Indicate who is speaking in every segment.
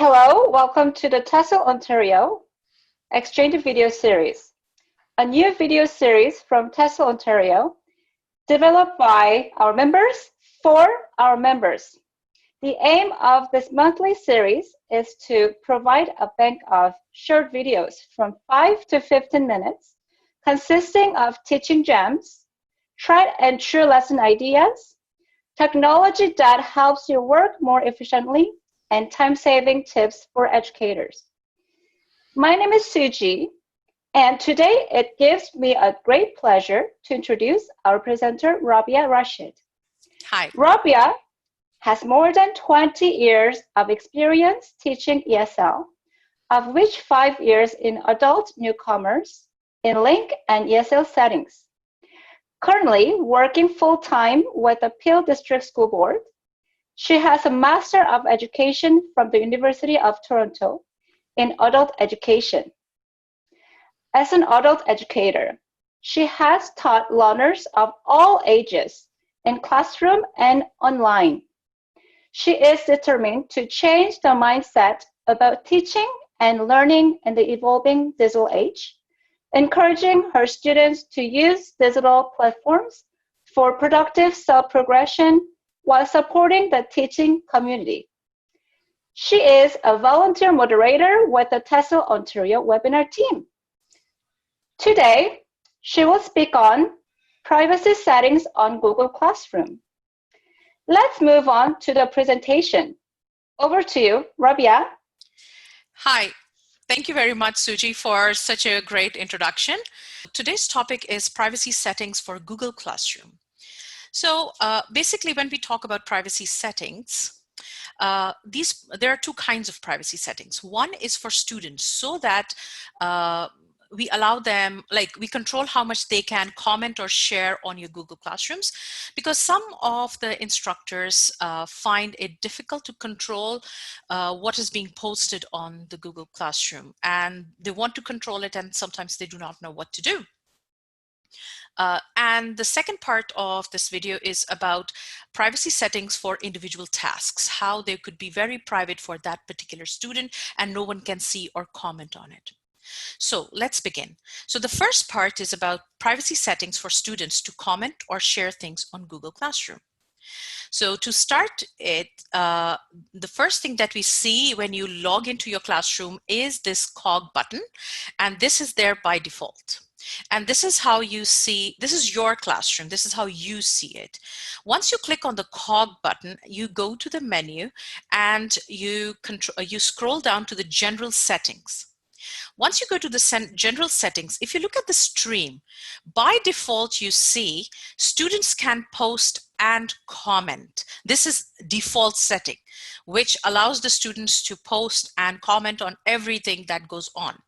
Speaker 1: Hello, welcome to the TESOL Ontario Exchange Video Series, a new video series from TESOL Ontario developed by our members for our members. The aim of this monthly series is to provide a bank of short videos from 5 to 15 minutes consisting of teaching gems, tried and true lesson ideas, technology that helps you work more efficiently, and time-saving tips for educators. My name is Suji, and today it gives me a great pleasure to introduce our presenter, Rabia Rashid.
Speaker 2: Hi.
Speaker 1: Rabia has more than 20 years of experience teaching ESL, of which 5 years in adult newcomers in LINC and ESL settings. Currently working full-time with the Peel District School Board, she has a Master of Education from the University of Toronto in adult education. As an adult educator, she has taught learners of all ages in classroom and online. She is determined to change the mindset about teaching and learning in the evolving digital age, encouraging her students to use digital platforms for productive self-progression while supporting the teaching community. She is a volunteer moderator with the TESOL Ontario webinar team. Today, she will speak on privacy settings on Google Classroom. Let's move on to the presentation. Over to you, Rabia.
Speaker 2: Hi. Thank you very much, Suji, for such a great introduction. Today's topic is privacy settings for Google Classroom. So basically, when we talk about privacy settings, there are two kinds of privacy settings. One is for students so that we allow them, we control how much they can comment or share on your Google Classrooms, because some of the instructors find it difficult to control what is being posted on the Google Classroom, and they want to control it, and sometimes they do not know what to do. And the second part of this video is about privacy settings for individual tasks, how they could be very private for that particular student and no one can see or comment on it. So let's begin. So the first part is about privacy settings for students to comment or share things on Google Classroom. So to start it, the first thing that we see when you log into your classroom is this cog button, and this is there by default. And this is how you see, this is your classroom, this is how you see it. Once you click on the cog button, you go to the menu and you scroll down to the general settings. Once you go to the general settings, if you look at the stream, by default you see students can post and comment. This is default setting, which allows the students to post and comment on everything that goes on.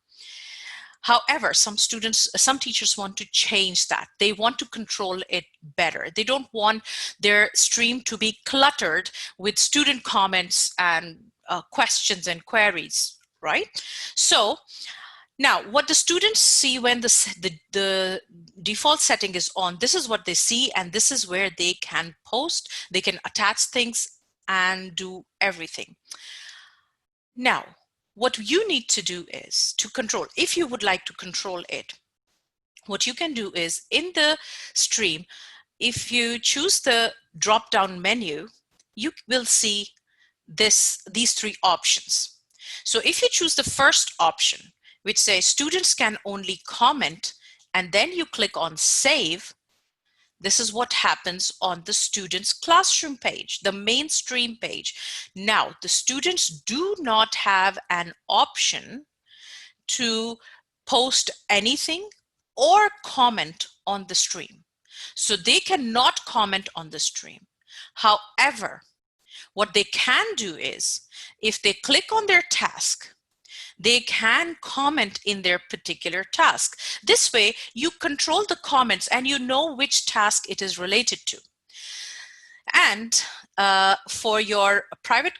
Speaker 2: However, some teachers want to change that. They want to control it better. They don't want their stream to be cluttered with student comments and questions and queries, right? So now what the students see when the default setting is on, this is what they see, and this is where they can post, they can attach things and do everything. Now, what you need to do is to control, if you would like to control it, what you can do is in the stream, if you choose the drop-down menu, you will see these three options. So if you choose the first option, which says students can only comment, and then you click on save, this is what happens on the students' classroom page, the mainstream page. Now, the students do not have an option to post anything or comment on the stream. So they cannot comment on the stream. However, what they can do is, if they click on their task, they can comment in their particular task. This way, you control the comments and you know which task it is related to. And for your private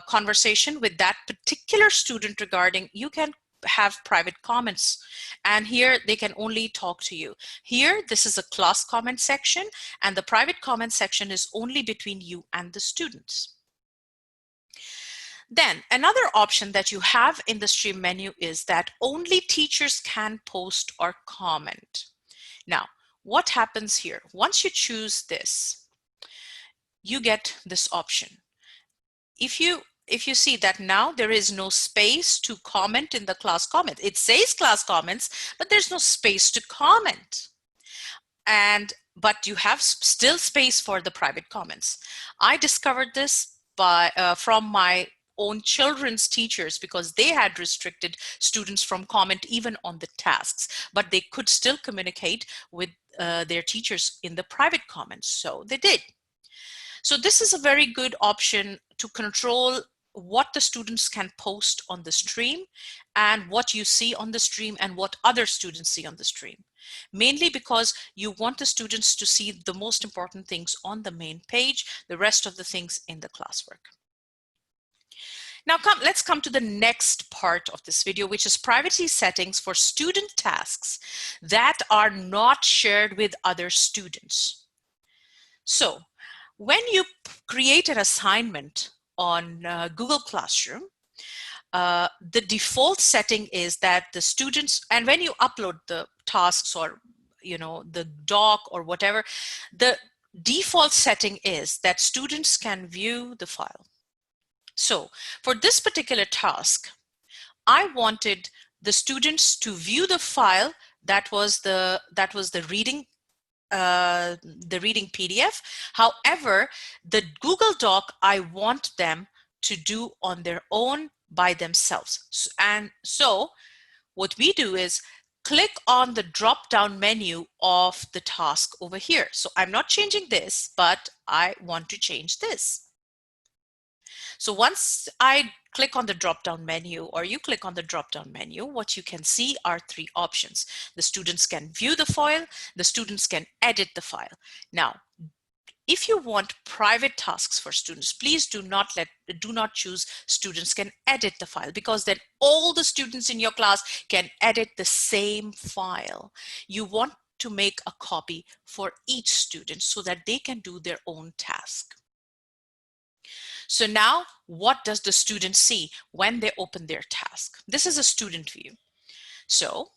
Speaker 2: conversation with that particular student regarding, you can have private comments, and here they can only talk to you. Here, this is a class comment section, and the private comment section is only between you and the students. Then another option that you have in the stream menu is that only teachers can post or comment. Now, what happens here? Once you choose this, you get this option. If you see that now there is no space to comment in the class comment. It says class comments, but there's no space to comment. But you have still space for the private comments. I discovered this from my own children's teachers because they had restricted students from comment even on the tasks, but they could still communicate with their teachers in the private comments, so they did. So this is a very good option to control what the students can post on the stream and what you see on the stream and what other students see on the stream. Mainly because you want the students to see the most important things on the main page, the rest of the things in the classwork. Now let's come to the next part of this video, which is privacy settings for student tasks that are not shared with other students. So when you create an assignment on Google Classroom, the default setting is that the students, and when you upload the tasks or the doc or whatever, the default setting is that students can view the file. So for this particular task, I wanted the students to view the file that was the reading PDF. However, the Google Doc, I want them to do on their own by themselves. And so what we do is click on the drop-down menu of the task over here. So I'm not changing this, but I want to change this. So once I click on the drop-down menu, or you click on the drop-down menu, what you can see are three options. The students can view the file, the students can edit the file. Now, if you want private tasks for students, please do not choose students can edit the file, because then all the students in your class can edit the same file. You want to make a copy for each student so that they can do their own task. So now, what does the student see when they open their task? This is a student view. So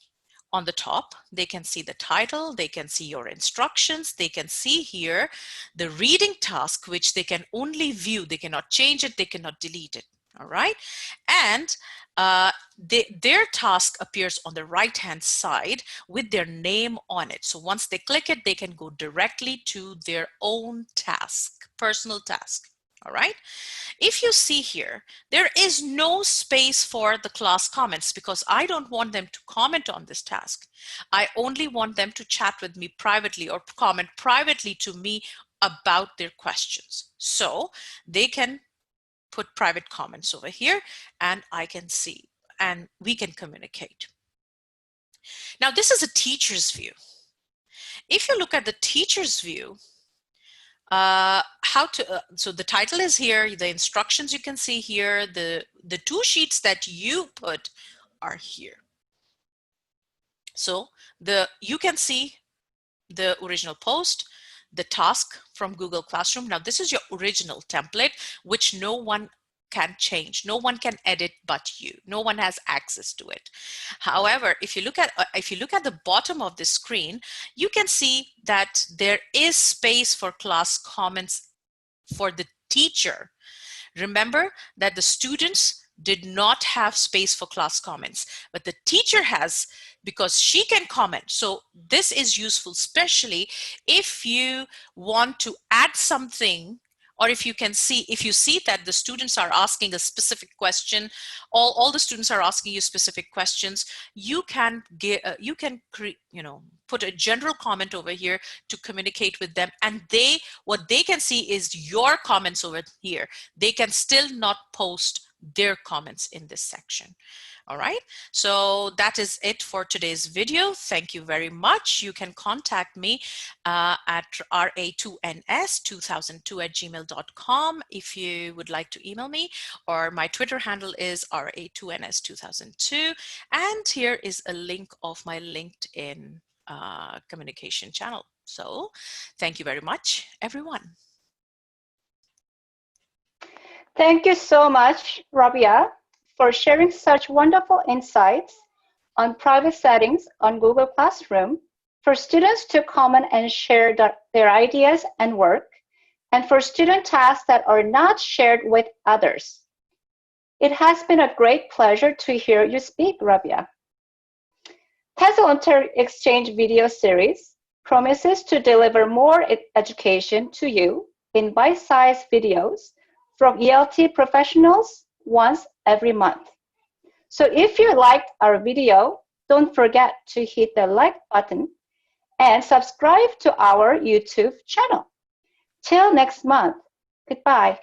Speaker 2: on the top, they can see the title, they can see your instructions, they can see here the reading task, which they can only view. They cannot change it, they cannot delete it. All right. And their task appears on the right-hand side with their name on it. So once they click it, they can go directly to their own task, personal task. All right. If you see here, there is no space for the class comments because I don't want them to comment on this task. I only want them to chat with me privately or comment privately to me about their questions. So they can put private comments over here and I can see and we can communicate. Now, this is a teacher's view. If you look at the teacher's view, so the title is here, the instructions you can see here, the two sheets that you put are here. So you can see the original post, the task from Google Classroom. Now this is your original template, which no one can change. No one can edit but you. No one has access to it. However, if you look at the bottom of the screen, you can see that there is space for class comments for the teacher. Remember that the students did not have space for class comments, but the teacher has, because she can comment. So this is useful, especially if you want to add something, or if you see that the students are asking a specific question, all the students are asking you specific questions, you can put a general comment over here to communicate with them, and what they can see is your comments over here. They can still not post their comments in this section. All right, so that is it for today's video. Thank you very much. You can contact me at ra2ns2002@gmail.com if you would like to email me, or my Twitter handle is ra2ns2002, and here is a link of my LinkedIn communication channel. So thank you very much, everyone.
Speaker 1: Thank you so much, Rabia, for sharing such wonderful insights on private settings on Google Classroom for students to comment and share their ideas and work, and for student tasks that are not shared with others. It has been a great pleasure to hear you speak, Rabia. TESOL Exchange video series promises to deliver more education to you in bite-sized videos from ELT professionals once every month. So if you liked our video, don't forget to hit the like button and subscribe to our YouTube channel. Till next month, goodbye.